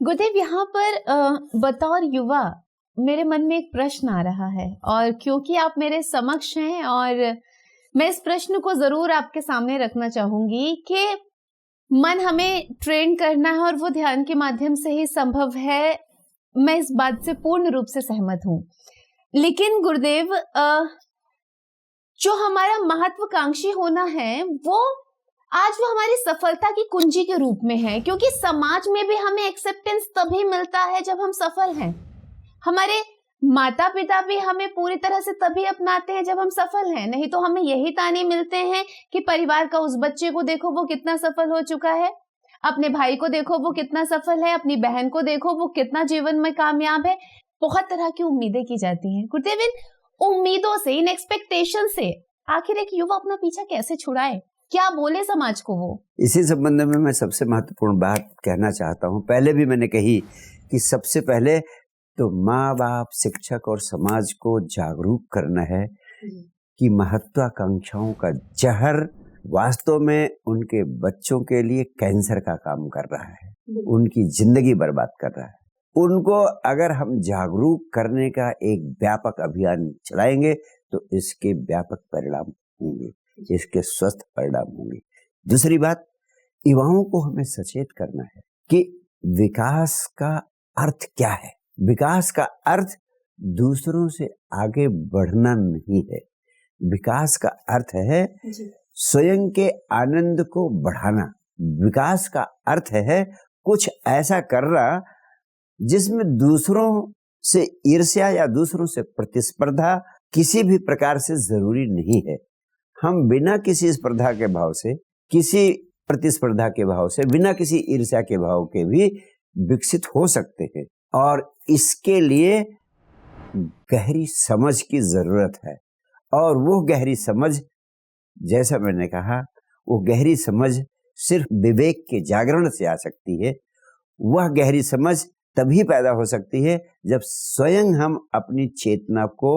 गुरुदेव, यहाँ पर बतौर युवा मेरे मन में एक प्रश्न आ रहा है, और क्योंकि आप मेरे समक्ष हैं और मैं इस प्रश्न को जरूर आपके सामने रखना चाहूंगी कि मन हमें ट्रेन करना है और वो ध्यान के माध्यम से ही संभव है। मैं इस बात से पूर्ण रूप से सहमत हूँ, लेकिन गुरुदेव जो हमारा महत्वाकांक्षी होना है वो हमारी सफलता की कुंजी के रूप में है, क्योंकि समाज में भी हमें एक्सेप्टेंस तभी मिलता है जब हम सफल हैं। हमारे माता पिता भी हमें पूरी तरह से तभी अपनाते हैं जब हम सफल हैं, नहीं तो हमें यही ताने मिलते हैं कि परिवार का उस बच्चे को देखो वो कितना सफल हो चुका है, अपने भाई को देखो वो कितना सफल है, अपनी बहन को देखो वो कितना जीवन में कामयाब है। बहुत तरह की उम्मीदें की जाती हैं। गुरुदेव, इन उम्मीदों से, इन एक्सपेक्टेशन से आखिर एक युवा अपना पीछा कैसे छुड़ाए? क्या बोले समाज को वो? इसी संबंध में मैं सबसे महत्वपूर्ण बात कहना चाहता हूँ। पहले भी मैंने कही कि सबसे पहले तो माँ बाप, शिक्षक और समाज को जागरूक करना है कि महत्वाकांक्षाओं का जहर वास्तव में उनके बच्चों के लिए कैंसर का काम कर रहा है, उनकी जिंदगी बर्बाद कर रहा है। उनको अगर हम जागरूक करने का एक व्यापक अभियान चलाएंगे तो इसके व्यापक परिणाम होंगे, इसके स्वस्थ परिणाम होंगे। दूसरी बात, युवाओं को हमें सचेत करना है कि विकास का अर्थ क्या है। विकास का अर्थ दूसरों से आगे बढ़ना नहीं है। विकास का अर्थ है स्वयं के आनंद को बढ़ाना। विकास का अर्थ है कुछ ऐसा करना जिसमें दूसरों से ईर्ष्या या दूसरों से प्रतिस्पर्धा किसी भी प्रकार से जरूरी नहीं है। हम बिना किसी स्पर्धा के भाव से, किसी प्रतिस्पर्धा के भाव से, बिना किसी ईर्ष्या के भाव के भी विकसित हो सकते हैं, और इसके लिए गहरी समझ की जरूरत है। और वो गहरी समझ, जैसा मैंने कहा, वो गहरी समझ सिर्फ विवेक के जागरण से आ सकती है। वह गहरी समझ तभी पैदा हो सकती है जब स्वयं हम अपनी चेतना को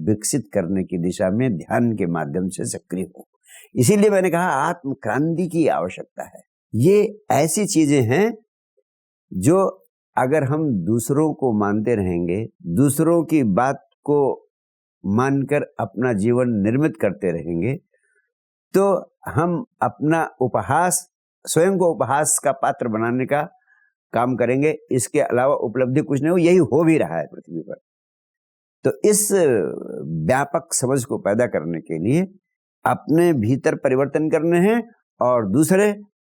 विकसित करने की दिशा में ध्यान के माध्यम से सक्रिय हो। इसीलिए मैंने कहा आत्म क्रांति की आवश्यकता है। ये ऐसी चीजें हैं जो अगर हम दूसरों को मानते रहेंगे, दूसरों की बात को मानकर अपना जीवन निर्मित करते रहेंगे, तो हम अपना उपहास, स्वयं को उपहास का पात्र बनाने का काम करेंगे। इसके अलावा उपलब्धि कुछ नहीं हो। यही हो भी रहा है पृथ्वी पर। तो इस व्यापक समझ को पैदा करने के लिए अपने भीतर परिवर्तन करने हैं, और दूसरे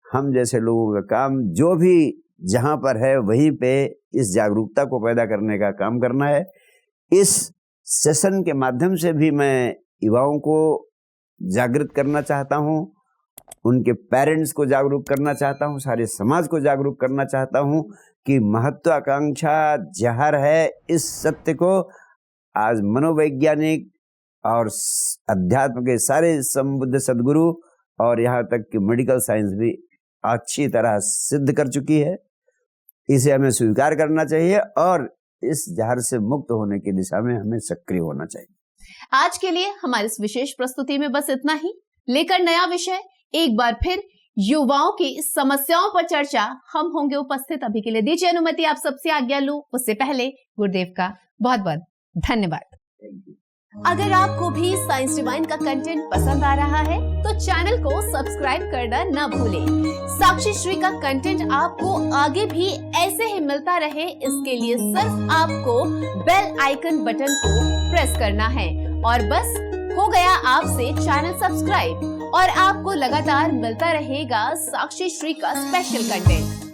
हम जैसे लोगों का काम जो भी जहां पर है वहीं पे इस जागरूकता को पैदा करने का काम करना है। इस सेशन के माध्यम से भी मैं युवाओं को जागृत करना चाहता हूं, उनके पेरेंट्स को जागरूक करना चाहता हूं, सारे समाज को जागरूक करना चाहता हूं कि महत्वाकांक्षा जहर है। इस सत्य को आज मनोवैज्ञानिक और अध्यात्म के सारे संबुद्ध सदगुरु और यहाँ तक कि मेडिकल साइंस भी अच्छी तरह सिद्ध कर चुकी है। इसे हमें स्वीकार करना चाहिए और इस जहर से मुक्त होने की दिशा में हमें सक्रिय होना चाहिए। आज के लिए हमारी इस विशेष प्रस्तुति में बस इतना ही। लेकर नया विषय एक बार फिर युवाओं की समस्याओं पर चर्चा हम होंगे उपस्थित। अभी के लिए दीजिए अनुमति आप सबसे आज्ञा लूं, उससे पहले गुरुदेव का बहुत बहुत धन्यवाद। अगर आपको भी साइंस डिवाइन का कंटेंट पसंद आ रहा है तो चैनल को सब्सक्राइब करना न भूलें। साक्षी श्री का कंटेंट आपको आगे भी ऐसे ही मिलता रहे, इसके लिए सिर्फ आपको बेल आइकन बटन को प्रेस करना है और बस हो गया आपसे चैनल सब्सक्राइब, और आपको लगातार मिलता रहेगा साक्षी श्री का स्पेशल कंटेंट।